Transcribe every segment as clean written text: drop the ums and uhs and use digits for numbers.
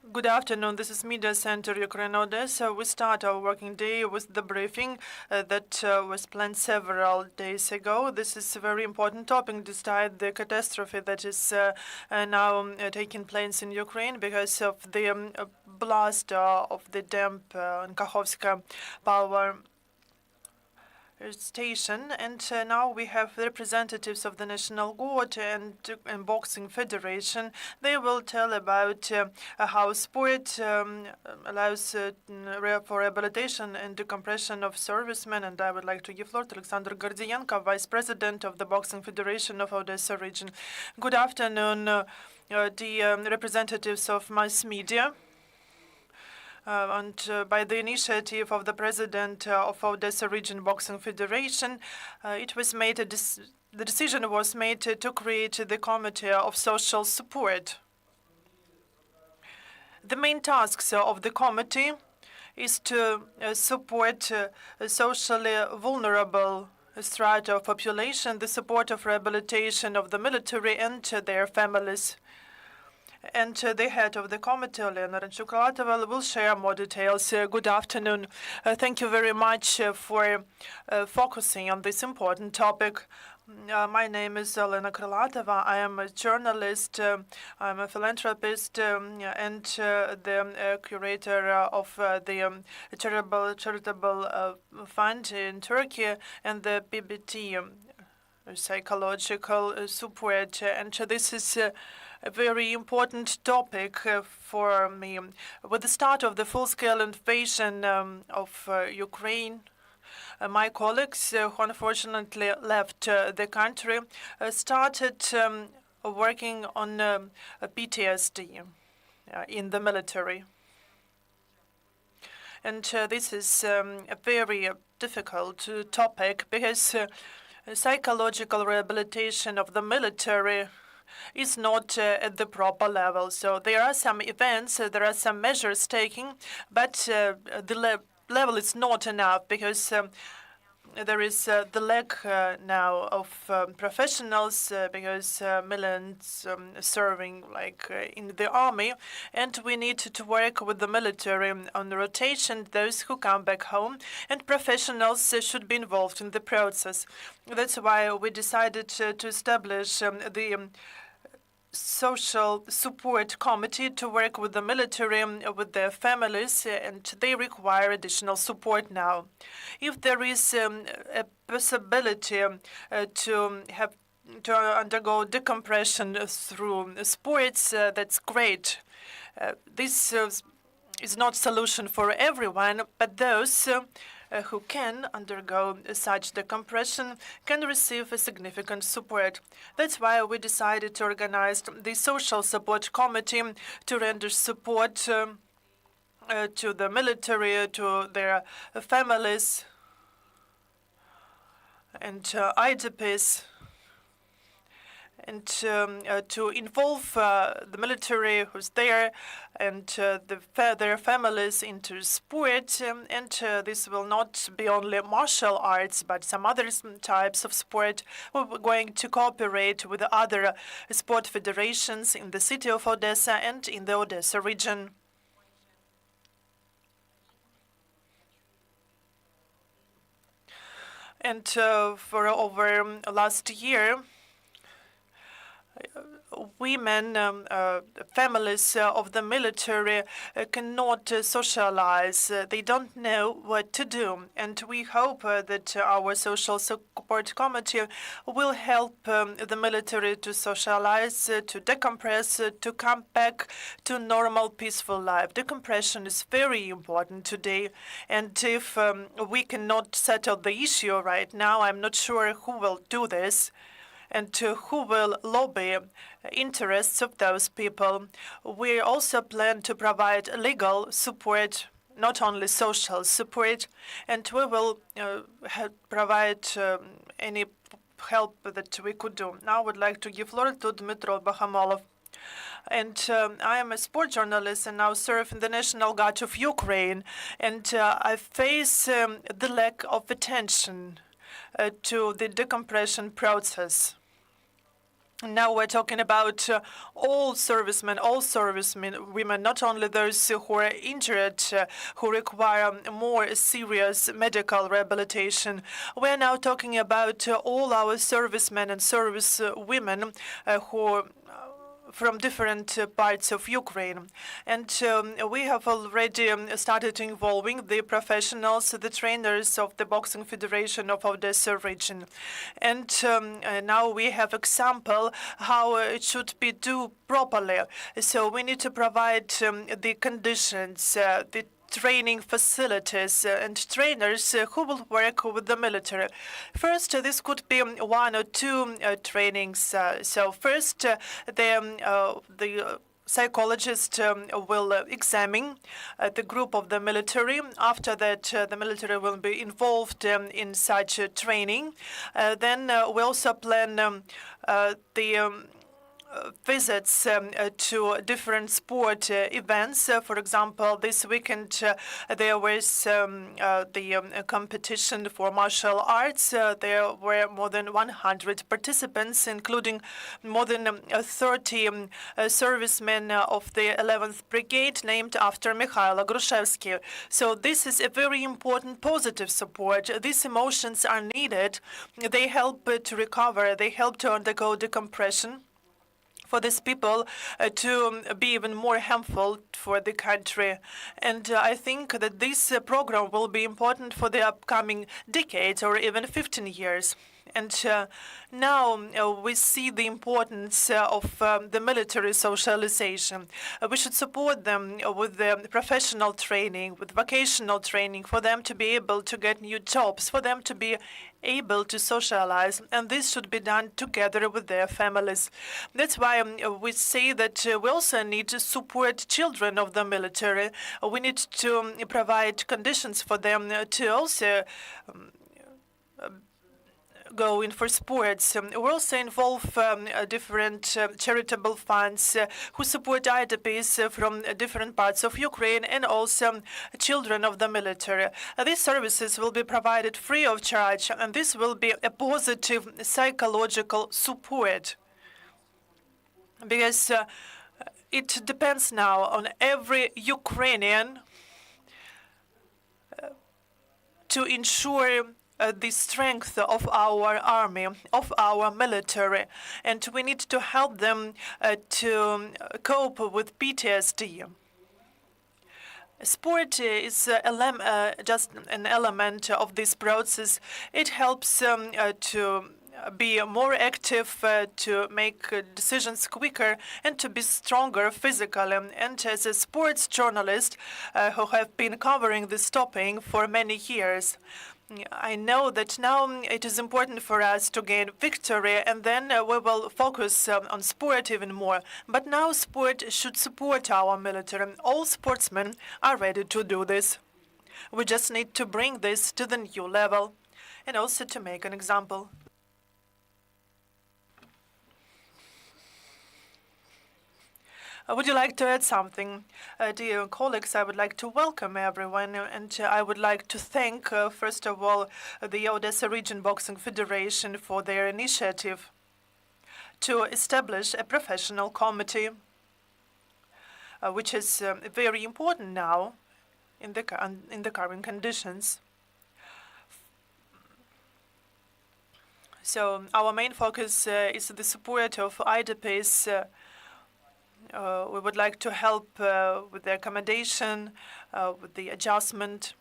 Good afternoon. This is Media Center Ukraine Odesa. We start our working day with the briefing that was planned several days ago. This is a very important topic despite the catastrophe that is now taking place in Ukraine because of the blast of the dam in Kakhovska power station, and now we have representatives of the National Guard and Boxing Federation. They will tell about how sport allows for rehabilitation and decompression of servicemen. And I would like to give floor to Oleksandr Gordienko, Vice President of the Boxing Federation of Odesa region. Good afternoon, the representatives of mass media. By the initiative of the president of Odesa Region Boxing Federation, it was made the decision was made to create the Committee of Social Support. The main tasks of the committee is to support socially vulnerable strata of population, the support of rehabilitation of the military and their families. And the head of the committee, Olena Rabchuk-Krylatova, will share more details. Good afternoon. Thank you very much for focusing on this important topic. My name is Olena Krylatova. I am a journalist, I'm a philanthropist, and the curator of the charitable fund in Turkey and the PBT, psychological support. And this is a very important topic for me. With the start of the full-scale invasion of Ukraine, my colleagues who unfortunately left the country started working on PTSD in the military. And this is a very difficult topic because psychological rehabilitation of the military is not at the proper level. So there are some events, there are some measures taken, but the level is not enough because there is the lack now of professionals because millions serving in the army, and we need to work with the military on the rotation, those who come back home, and professionals should be involved in the process. That's why we decided to establish the Social Support Committee to work with the military, with their families, and they require additional support now. If there is a possibility to undergo decompression through sports, that's great. This is not solution for everyone, but those who can undergo such decompression can receive a significant support. That's why we decided to organize the Social Support Committee to render support to the military, to their families, and IDPs, and to involve the military who's there and their families into sport. And this will not be only martial arts, but some other types of sport. We're going to cooperate with other sport federations in the city of Odesa and in the Odesa region. And for over last year, women, families of the military cannot socialize. They don't know what to do. And we hope that our Social Support Committee will help the military to socialize, to decompress, to come back to normal, peaceful life. Decompression is very important today. And if we cannot settle the issue right now, I'm not sure who will do this and who will lobby interests of those people. We also plan to provide legal support, not only social support, and we will provide any help that we could do. Now I would like to give floor to Dmytro Bohomolov. And I am a sport journalist and now serve in the National Guard of Ukraine. And I face the lack of attention to the decompression process. Now we're talking about all servicemen, women, not only those who are injured, who require more serious medical rehabilitation. We're now talking about all our servicemen and service women who from different parts of Ukraine. And we have already started involving the professionals, the trainers of the Boxing Federation of Odesa region. And now we have example how it should be done properly. So we need to provide the conditions, the training facilities and trainers who will work with the military. First, this could be one or two trainings. So first, the psychologist will examine the group of the military. After that, the military will be involved in such training. Then we also plan the visits to different sport events. For example, this weekend there was the competition for martial arts. There were more than 100 participants, including more than 30 servicemen of the 11th Brigade named after Mikhailo Grushevsky. So this is a very important positive support. These emotions are needed. They help to recover. They help to undergo decompression for these people to be even more harmful for the country. And I think that this program will be important for the upcoming decades or even 15 years. And now we see the importance of the military socialization. We should support them with the professional training, with vocational training, for them to be able to get new jobs, for them to be able to socialize, and this should be done together with their families. That's why we say that we also need to support children of the military. We need to provide conditions for them to also go in for sports. We also involve different charitable funds who support IDPs from different parts of Ukraine and also children of the military. These services will be provided free of charge, and this will be a positive psychological support, because it depends now on every Ukrainian to ensure the strength of our army, of our military, and we need to help them to cope with PTSD. Sport is just an element of this process. It helps to be more active, to make decisions quicker, and to be stronger physically. And as a sports journalist who have been covering this topic for many years, I know that now it is important for us to gain victory, and then we will focus on sport even more. But now sport should support our military. All sportsmen are ready to do this. We just need to bring this to the new level and also to make an example. Would you like to add something? Dear colleagues, I would like to welcome everyone, and I would like to thank, first of all, the Odesa Region Boxing Federation for their initiative to establish a professional committee, which is very important now in the current conditions. So our main focus is the support of IDPs. We would like to help with the accommodation, with the adjustment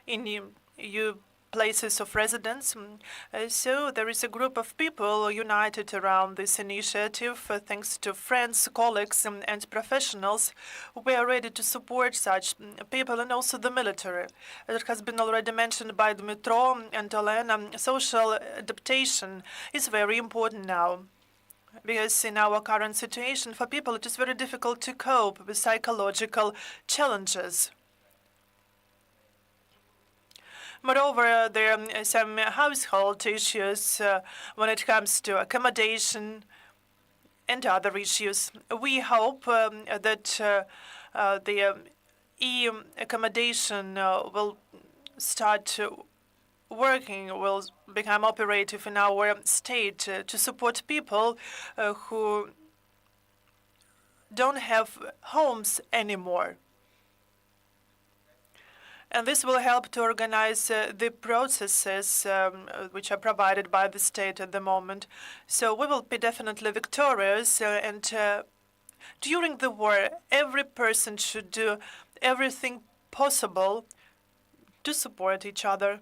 in new places of residence. So there is a group of people united around this initiative, thanks to friends, colleagues, and professionals. We are ready to support such people and also the military. As it has been already mentioned by Dmytro and Olena, social adaptation is very important now, because in our current situation, for people, it is very difficult to cope with psychological challenges. Moreover, there are some household issues when it comes to accommodation and other issues. We hope that the e-accommodation will start working will become operative in our state to support people who don't have homes anymore. And this will help to organize the processes which are provided by the state at the moment. So we will be definitely victorious. During the war, every person should do everything possible to support each other.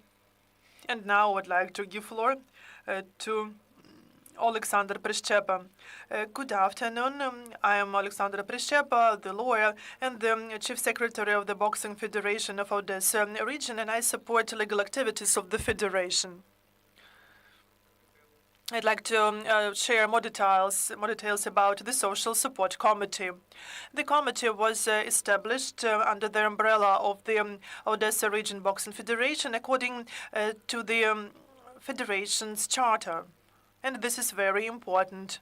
And now I would like to give floor to Oleksandr Pryschepa. Good afternoon. I am Oleksandr Pryschepa, the lawyer and the Chief Secretary of the Boxing Federation of Odesa region, and I support legal activities of the Federation. I'd like to share more details about the Social Support Committee. The committee was established under the umbrella of the Odesa Region Boxing Federation according to the Federation's charter. And this is very important.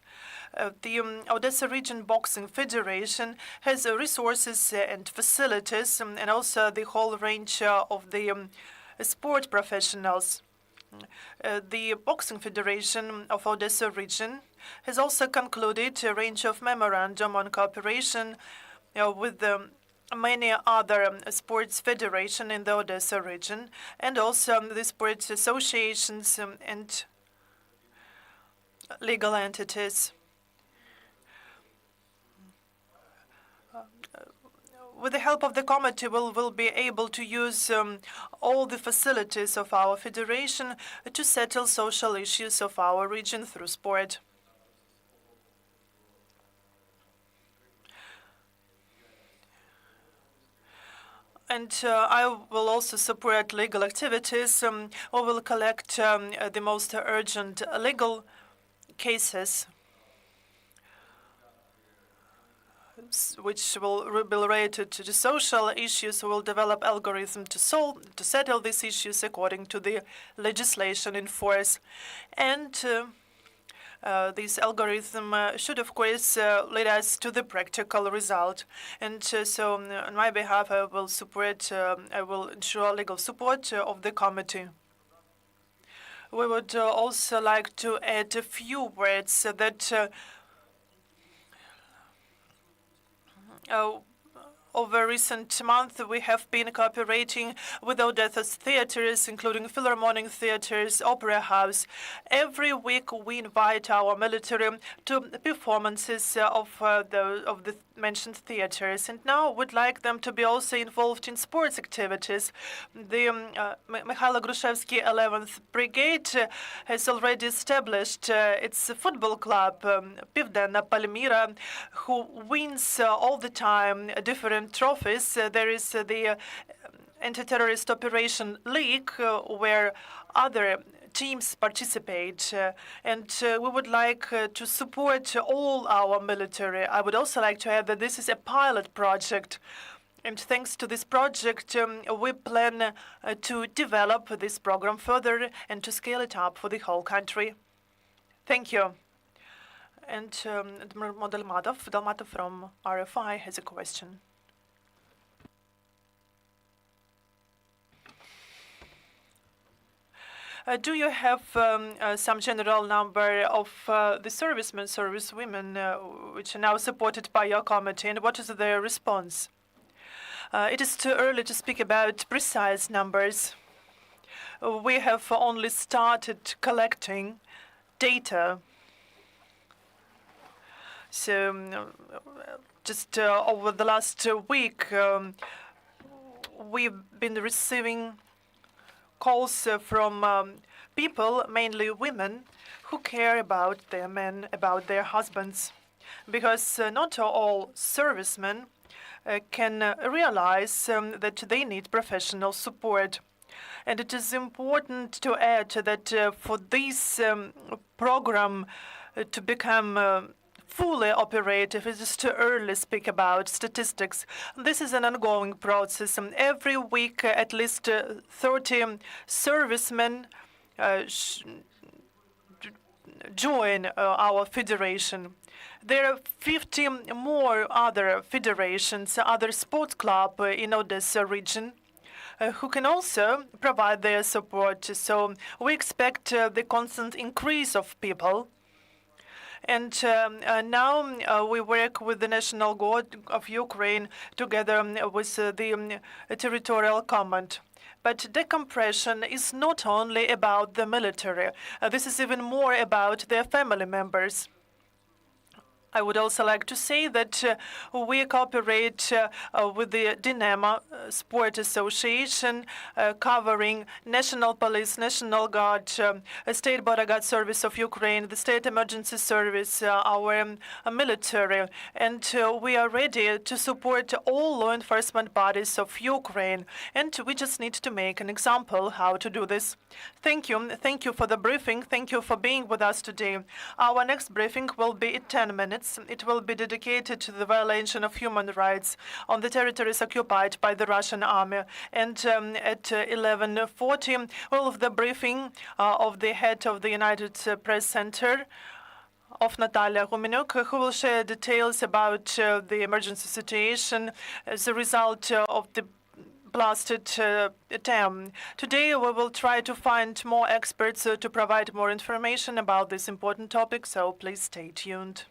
The Odesa Region Boxing Federation has resources and facilities and also the whole range of the sport professionals. The Boxing Federation of Odesa Region has also concluded a range of memorandum on cooperation with many other sports federations in the Odesa region and also the sports associations and legal entities. With the help of the committee, we'll be able to use all the facilities of our federation to settle social issues of our region through sport. And I will also support legal activities. We will collect the most urgent legal cases which will be related to the social issues. We will develop algorithms to settle these issues according to the legislation in force. And this algorithm should, of course, lead us to the practical result. And so on my behalf, I will ensure legal support of the committee. We would also like to add a few words that over recent months, we have been cooperating with Odesa's theaters, including Philharmonic theaters, Opera House. Every week, we invite our military to performances of the mentioned theaters, and now we'd like them to be also involved in sports activities. The Mikhailo Grushevsky 11th Brigade has already established its football club, Pivdena Palmyra, who wins all the time different trophies. There is the Anti-Terrorist Operation League, where other teams participate, and we would like to support all our military. I would also like to add that this is a pilot project, and thanks to this project, we plan to develop this program further and to scale it up for the whole country. Thank you. And Dmytro Bohomolov from RFI has a question. Do you have some general number of the servicemen, servicewomen, which are now supported by your committee, and what is their response? It is too early to speak about precise numbers. We have only started collecting data. So just over the last week, we've been receiving calls from people, mainly women, who care about their men, about their husbands, because not all servicemen can realize that they need professional support. And it is important to add that for this program to become fully operative, it is too early to speak about statistics. This is an ongoing process. Every week, at least 30 servicemen join our federation. There are 50 more other federations, other sports clubs in Odesa region, who can also provide their support. So we expect the constant increase of people. And now we work with the National Guard of Ukraine together with the Territorial Command. But decompression is not only about the military. This is even more about their family members. I would also like to say that we cooperate with the Dynamo Sport Association, covering National Police, National Guard, State Border Guard Service of Ukraine, the State Emergency Service, our military. And we are ready to support all law enforcement bodies of Ukraine. And we just need to make an example how to do this. Thank you. Thank you for the briefing. Thank you for being with us today. Our next briefing will be in 10 minutes. It will be dedicated to the violation of human rights on the territories occupied by the Russian army. And at 11:40, we'll have the briefing of the head of the United Press Center, of Natalia Gumenyuk, who will share details about the emergency situation as a result of the blasted dam. Today we will try to find more experts to provide more information about this important topic, so please stay tuned.